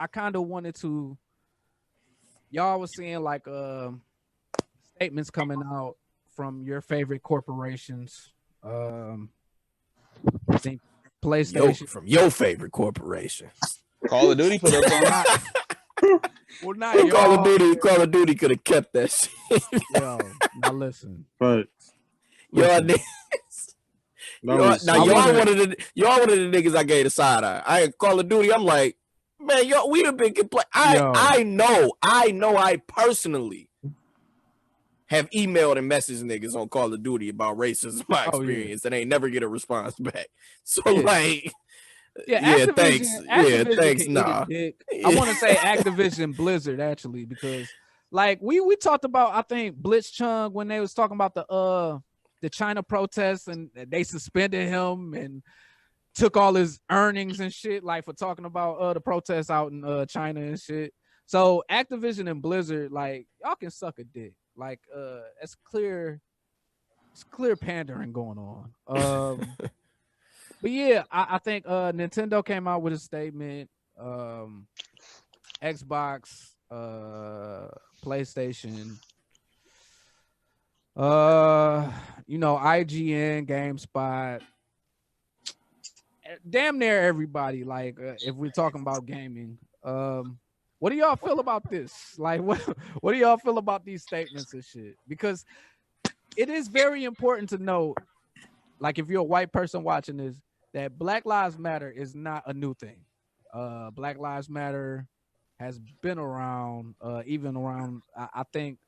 I kind of wanted to. Y'all was seeing like statements coming out from your favorite corporations. I think PlayStation from your favorite corporation. Call of Duty put us on. Well, not y'all. Call of Duty could have kept that shit. Yo, now listen. But Y'all niggas. Y'all one of the niggas I gave the side eye. I Call of Duty. I'm like, man, we done been complaining. I personally have emailed and messaged niggas on Call of Duty about racism, my experience, and they never get a response back. So like, thanks. Thanks. Nah, I want to say Activision Blizzard actually, because like we talked about, I think Blitzchung when they was talking about the China protests and they suspended him and took all his earnings and shit, like for talking about the protests out in China and shit. So Activision and Blizzard, like y'all can suck a dick. Like it's clear pandering going on. But yeah, I think Nintendo came out with a statement. Xbox, PlayStation, IGN, GameSpot, damn near everybody. Like if we're talking about gaming, what do y'all feel about this? Like, what do y'all feel about these statements and shit? Because it is very important to know, like, if you're a white person watching this, that Black Lives Matter is not a new thing. Black Lives Matter has been around, even around, I think,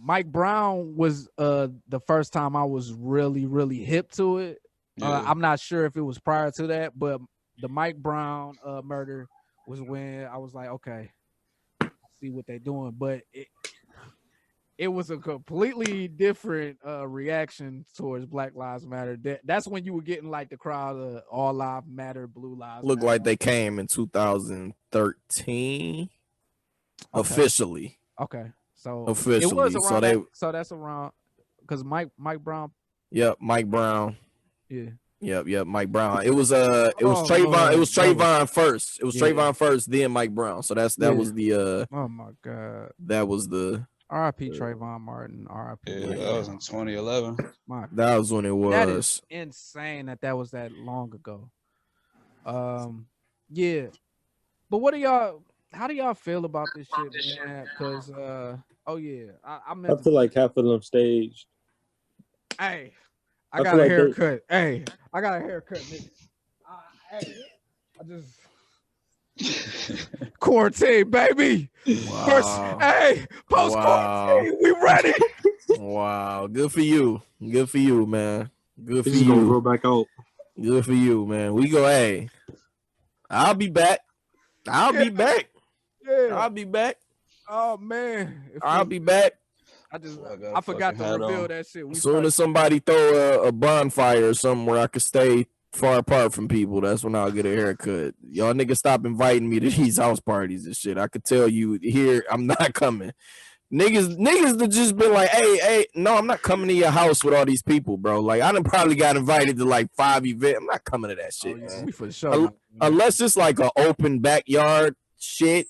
Mike Brown was the first time I was really, really hip to it. Yeah. I'm not sure if it was prior to that, but the Mike Brown murder was when I was like, okay, see what they're doing. But it was a completely different reaction towards Black Lives Matter. That's when you were getting like the crowd of All Lives Matter, Blue Lives Looked Matter. like they came in 2013 officially. Okay. So officially. It was around so that's around because Mike Brown. Yep, Mike Brown. Yeah. Yep, Mike Brown. It was Trayvon. Lord. It was Trayvon first. It was Trayvon first, then Mike Brown. So that was the oh my God. That was the R.I.P. Trayvon Martin. R.I.P. Yeah, that was in 2011. That was when it was. That is insane that was that long ago. Yeah. But how do y'all feel about this shit, man? Because I feel like half of them staged. Hey, I got a haircut. Hey, I got a haircut, nigga. I just quarantine, baby. Wow. Post quarantine, we ready. Wow, good for you, man. Good for you. Gonna go back out. Good for you, man. We go. Hey, I'll be back. I'll be back. Oh man, I'll be back. I forgot to reveal that shit. As soon as somebody throw a bonfire somewhere I could stay far apart from people, that's when I'll get a haircut. Y'all niggas stop inviting me to these house parties and shit. I could tell you here, I'm not coming. Niggas that just been like, hey, no, I'm not coming to your house with all these people, bro. Like, I done probably got invited to like 5 events. I'm not coming to that shit. We for sure. Unless it's like an open backyard shit.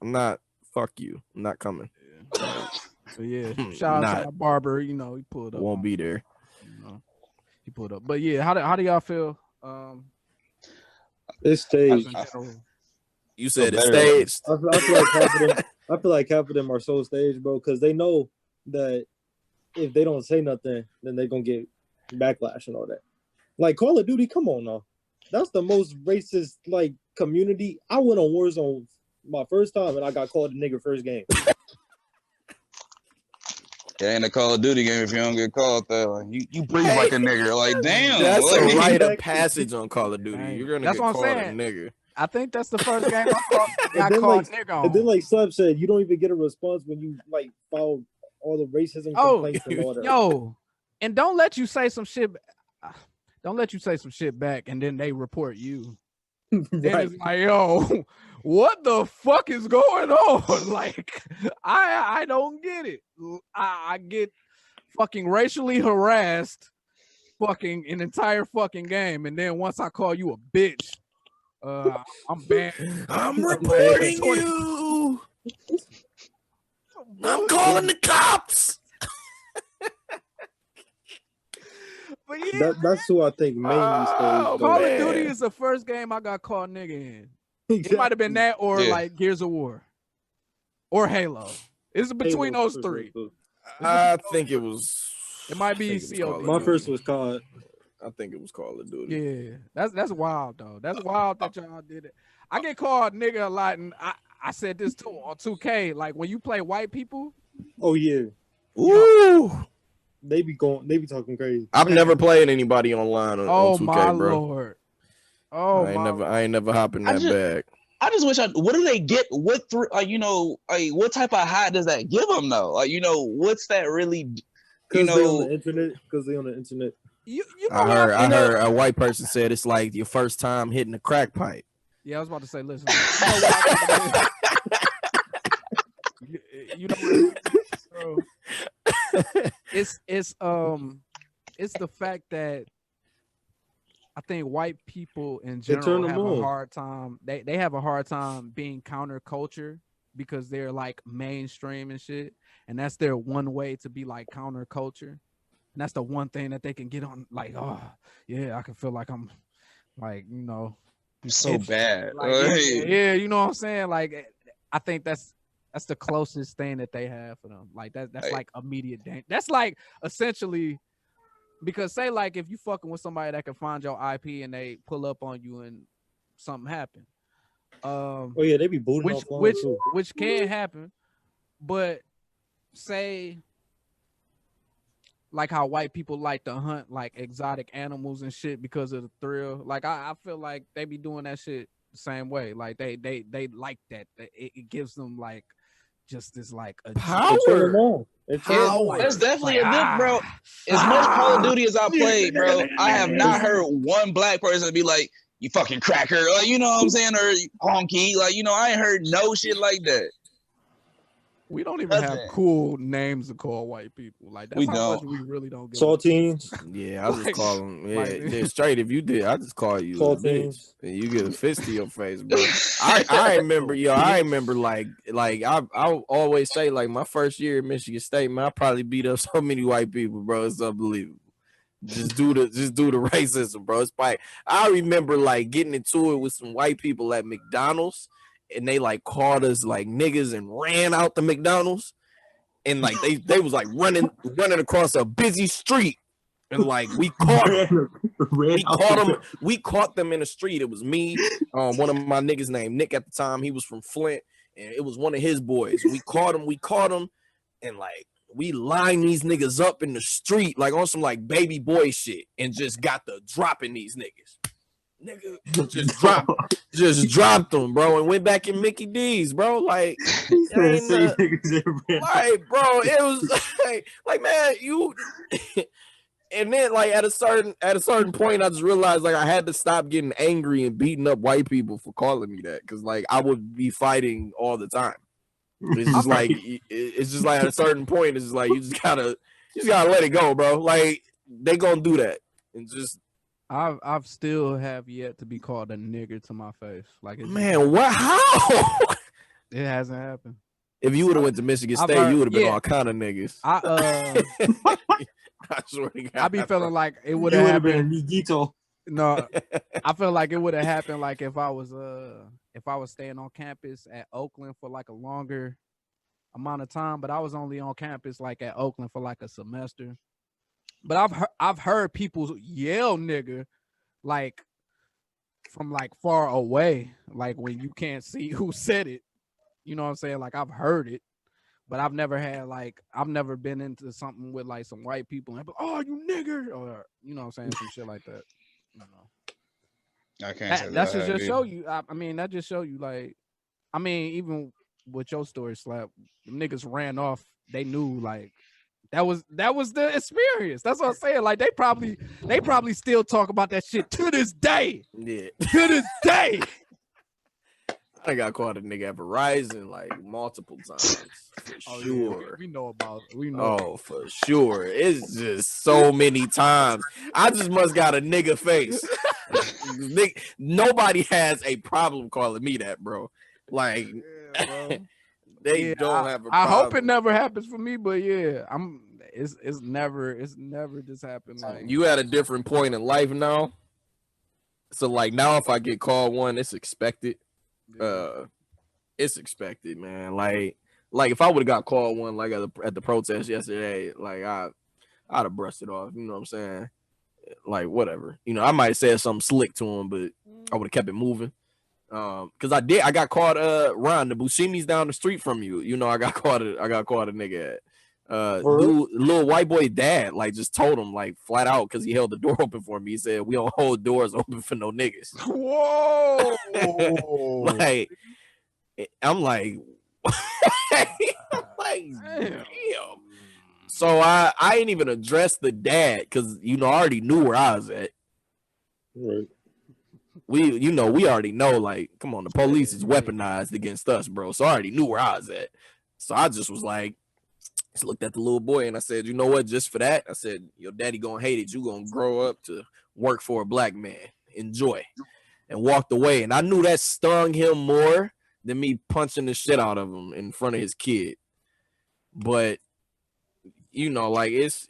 I'm not. Fuck you. I'm not coming. So yeah, shout out to my barber. He pulled up. Won't be there. He pulled up. But yeah, how do y'all feel? It's staged. You said it's staged. I feel like half of them are so staged, bro, because they know that if they don't say nothing, then they're gonna get backlash and all that. Like Call of Duty, come on now. That's the most racist like community. I went on Warzone my first time and I got called a nigger first game. It ain't a Call of Duty game if you don't get called that. Like you breathe like a nigger. Like damn, that's a rite of passage on Call of Duty. You're gonna get called a nigger. I think that's the first game I got called nigger on. And then like Slapz said, you don't even get a response when you like follow all the racism complaints and all that. Yo, and don't let you say some shit. Don't let you say some shit back and then they report you. Then it's like, yo, what the fuck is going on? Like, I don't get it. I get fucking racially harassed fucking an entire fucking game. And then once I call you a bitch, I'm banned. I'm reporting you. I'm calling the cops. But yeah, That's who I think mainly stays. Call man. of Duty is the first game I got called nigga in. It might have been that or Yeah. like Gears of War or Halo. It's between Halo those for three. sure. I think it was. It might be I think it was Call COD. of My Duty. first was COD. I think it was Call of Duty. Yeah, that's wild though. That's wild that y'all did it. I get called nigga a lot, and I said this too on 2K. Like when you play white people, Oh yeah, Ooh. they be talking crazy. I've never played anybody online on oh 2K, my bro. lord, oh I ain't never hop in that bag. I just wish what do they get? What through? What type of high does that give them though? What's that really? Because they on the internet. Because they on the internet. you know I what heard a white person said it's like your first time hitting a crack pipe. Yeah, I was about to say, listen, you know what you know what it's the fact that I think white people in general have a hard time. They have a hard time being counterculture because they're like mainstream and shit, and that's their one way to be like counterculture, and that's the one thing that they can get on. Like, oh yeah, I can feel like I'm like I'm so bad. like, yeah, you know what I'm saying? Like, I think that's the closest thing that they have for them. Like that's like immediate danger. That's like essentially because say like if you fucking with somebody that can find your IP and they pull up on you and something happen. Oh yeah, they be booting which can happen, but say like how white people like to hunt like exotic animals and shit because of the thrill. Like I feel like they be doing that shit the same way. Like they like that. It gives them like just this like a Power. That's definitely a dip, bro. As much Call of Duty as I played, bro, I have not heard one black person be like, "You fucking cracker," like you know what I'm saying, or honky, like I ain't heard no shit like that. We don't even have cool names to call white people. Like that's much we really don't get. Saltines. Yeah, I just call them. Yeah, straight. If you did, I just call you saltines, and you get a fist to your face, bro. I remember, I remember like I always say like my first year at Michigan State, man, I probably beat up so many white people, bro. It's unbelievable. Just do the racism, bro. It's like I remember like getting into it with some white people at McDonald's. And they like called us like niggas and ran out the McDonald's, and like they was like running across a busy street, and like we caught them. We caught them in the street. It was me, one of my niggas named Nick at the time. He was from Flint, and it was one of his boys. We caught them, and like we lined these niggas up in the street like on some like baby boy shit, and just got the dropping these niggas. Nigga, just dropped them, bro, and went back in Mickey D's, bro. Like, bro, it was like, man, you. And then, like, at a certain point, I just realized like I had to stop getting angry and beating up white people for calling me that, because like I would be fighting all the time. It's just like at a certain point, it's just like you just gotta let it go, bro. Like they gonna do that, and just. I've still have yet to be called a nigger to my face. Like man, what? How? It hasn't happened. If you would have went to Michigan State, you would have been all kind of niggas. I swear to God, I be feeling like it would have been Miguito. No, I feel like it would have happened like if I was staying on campus at Oakland for like a longer amount of time, but I was only on campus like at Oakland for like a semester. But I've heard people yell nigga like from like far away, like when you can't see who said it. You know what I'm saying? Like I've heard it, but I've never been into something with like some white people and oh you nigger, or you know what I'm saying, some shit like that. You know. I can't say that should just show you. I mean, that just show you like, I mean, even with your story, Slap, niggas ran off. They knew like. That was the experience. That's what I'm saying. Like they probably still talk about that shit to this day. Yeah. To this day. I got caught a nigga at Verizon like multiple times for sure. Yeah, we know about it. We know. Oh, for sure. It's just so many times. I just must got a nigga face. Nobody has a problem calling me that, bro. Like, Yeah, bro. they don't have a problem. I hope it never happens for me, but yeah, it's never just happened. Like, you at a different point in life now. So like now if I get called one, it's expected. It's expected, man. Like if I would have got called one like at the protest yesterday, like I'd have brushed it off. You know what I'm saying? Like whatever. You know, I might have said something slick to him, but I would have kept it moving. Cause I got caught Ron, the Bushimi's down the street from you. You know, I got caught a nigga at dude, little white boy dad like just told him like flat out because he held the door open for me. He said we don't hold doors open for no niggas. Whoa. Like I'm like damn. So I ain't even addressed the dad because you know I already knew where I was at. Right. We already know, like, come on, the police is weaponized against us, bro. So I already knew where I was at. So I just was like, just looked at the little boy and I said, you know what, just for that, I said, your daddy gonna hate it. You gonna grow up to work for a black man. Enjoy. And walked away. And I knew that stung him more than me punching the shit out of him in front of his kid. But, you know, like, it's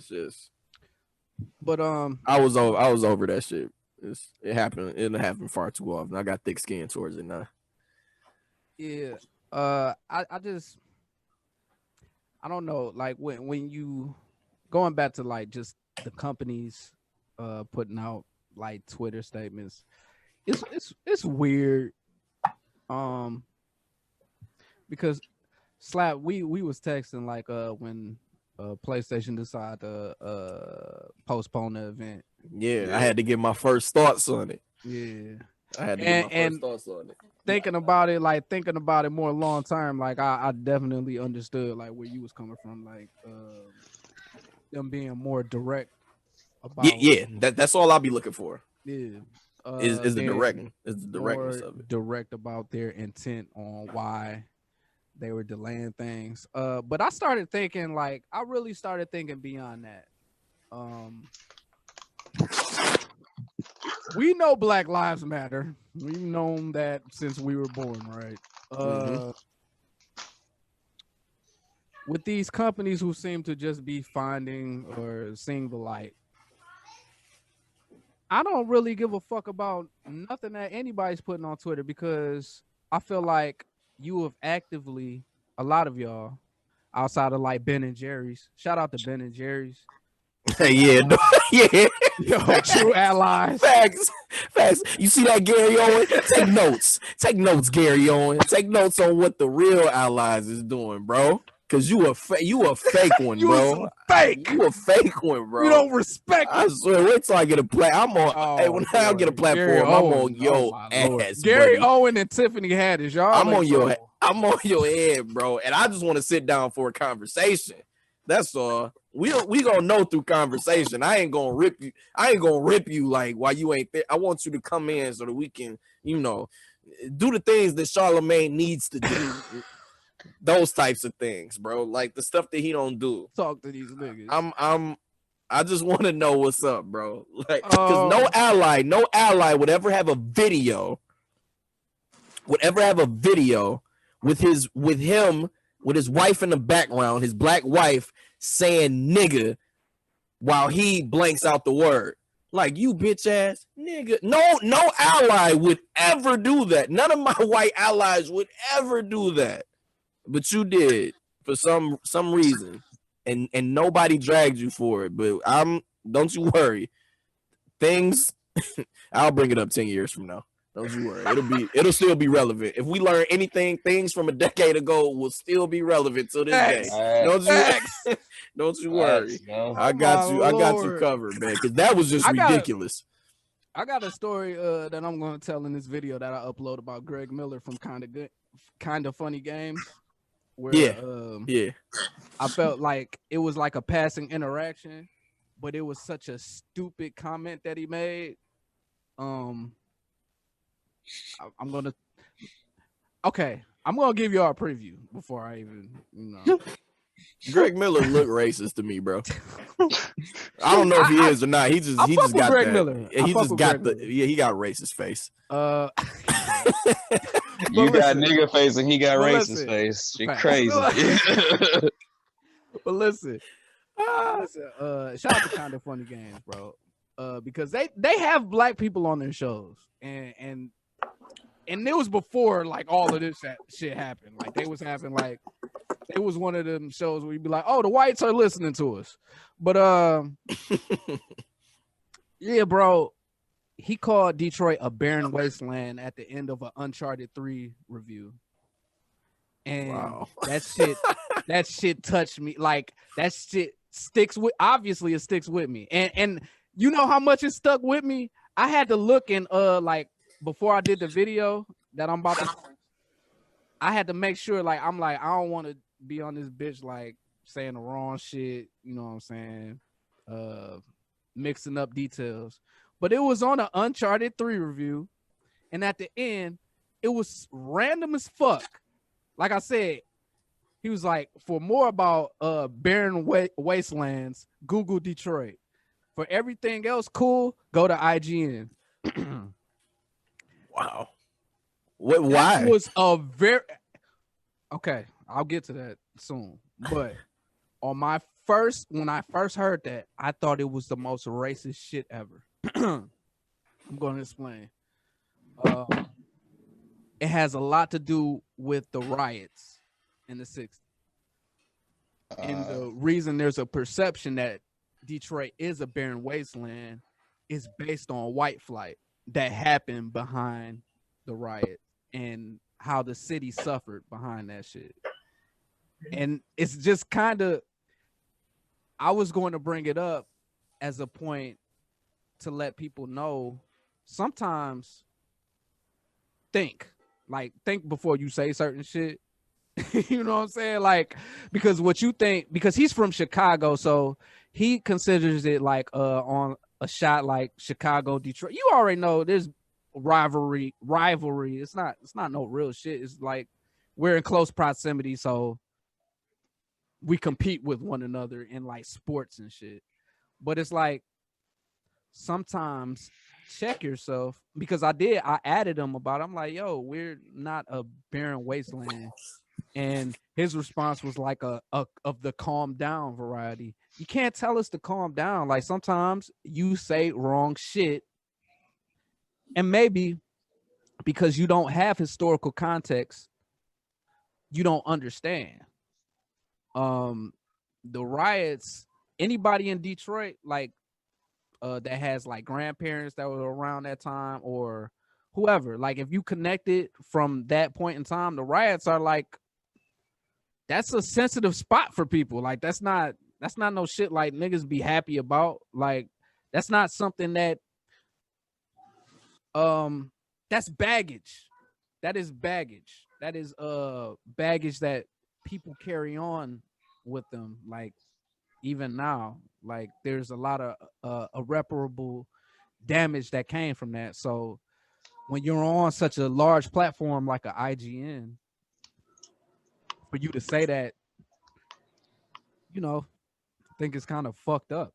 just. But I was over that shit. It happened. It happened far too often. I got thick skin towards it now. Yeah. I don't know. Like when you going back to like just the companies putting out like Twitter statements, it's weird. Because Slap, we was texting like when PlayStation decided to postpone the event. Yeah, I had to get my first thoughts on it. Yeah. I had to get my first thoughts on it. Thinking about it more long term, like I definitely understood like where you was coming from, like them being more direct about that's all I'll be looking for. Yeah. Is the directing. Is the directness of it. Direct about their intent on why they were delaying things. But I started thinking, like, I really started thinking beyond that. We know Black Lives Matter. We've known that since we were born, right? With these companies who seem to just be finding or seeing the light, I don't really give a fuck about nothing that anybody's putting on Twitter because I feel like you have actively, a lot of y'all, outside of like Ben and Jerry's, shout out to Ben and Jerry's. Yeah. Yo, true allies. Facts. You see that, Gary Owen? Take notes. Take notes, Gary Owen. Take notes on what the real allies is doing, bro. Cause you a fake one, bro. Fake. You a fake one, bro. You don't respect. I swear. Wait till I get a play. I'm on. Hey, when I get a platform, I'm on your ass. Gary buddy. Owen and Tiffany Haddish, y'all. I'm on your. I'm on your head, bro. And I just want to sit down for a conversation. That's all. We gonna know through conversation. I ain't gonna rip you. I ain't gonna rip you like while you ain't there. I want you to come in so that we can, you know, do the things that Charlamagne needs to do. Those types of things, bro. Like the stuff that he don't do. Talk to these niggas. I just want to know what's up, bro. Like, because no ally would ever have a video. With his wife in the background, his black wife saying nigga while he blanks out the word. Like, you bitch ass nigga. No ally would ever do that. None of my white allies would ever do that. But you did for some reason. And nobody dragged you for it. But don't you worry. Things I'll bring it up 10 years from now. Don't you worry. It'll still be relevant. If we learn anything, things from a decade ago will still be relevant to this day. Don't you worry. I got you covered, man. Because that was just ridiculous. I got a story that I'm going to tell in this video that I upload about Greg Miller from Kind of Funny Games. Where, I felt like it was like a passing interaction, but it was such a stupid comment that he made. I'm gonna Okay, I'm gonna give y'all a preview before I even, Greg Miller look racist to me, bro. I don't know if he is or not. He just got Greg that. Miller. He just got he got racist face. You got nigga face and he got racist listen, face. You're okay. crazy. But listen, shout out to Kind of Funny Games, bro. Because they have black people on their shows, and it was before like all of this shit happened. Like they was having like it was one of them shows where you'd be like, oh, the whites are listening to us. But yeah, bro, he called Detroit a barren wasteland at the end of an Uncharted 3 review. And wow. that shit touched me. Like that shit sticks with, obviously it sticks with me. And you know how much it stuck with me? I had to look and like before I did the video that I'm about to, I had to make sure like I'm like, I don't want to be on this bitch like saying the wrong shit, you know what I'm saying? Mixing up details. But it was on an Uncharted 3 review, and at the end, it was random as fuck. Like I said, he was like, for more about barren wastelands, Google Detroit. For everything else cool, go to IGN. Wow. What? Why? That was a very okay. I'll get to that soon. But on my when I first heard that, I thought it was the most racist shit ever. I'm going to explain. It has a lot to do with the riots in the 60s. And the reason there's a perception that Detroit is a barren wasteland is based on white flight that happened behind the riot and how the city suffered behind that shit. And it's just kind of, I was going to bring it up as a point to let people know sometimes think before you say certain shit. You know what I'm saying? Like, because what you think, because he's from Chicago, so he considers it like on a shot like Chicago, Detroit. You already know there's rivalry. It's not no real shit. It's like we're in close proximity, so we compete with one another in like sports and shit. But it's like sometimes check yourself, because I added him about it. I'm like, yo, we're not a barren wasteland. And his response was like a of the calm down variety. You can't tell us to calm down. Like sometimes you say wrong shit, and maybe because you don't have historical context, you don't understand. The riots, anybody in Detroit like that has like grandparents that were around that time or whoever, like if you connected from that point in time, the riots are like, that's a sensitive spot for people. Like that's not no shit like niggas be happy about. Like that's not something that that's baggage. That is baggage. That is baggage that people carry on with them. Like even now, like there's a lot of irreparable damage that came from that. So when you're on such a large platform like a IGN, for you to say that, you know, I think it's kind of fucked up.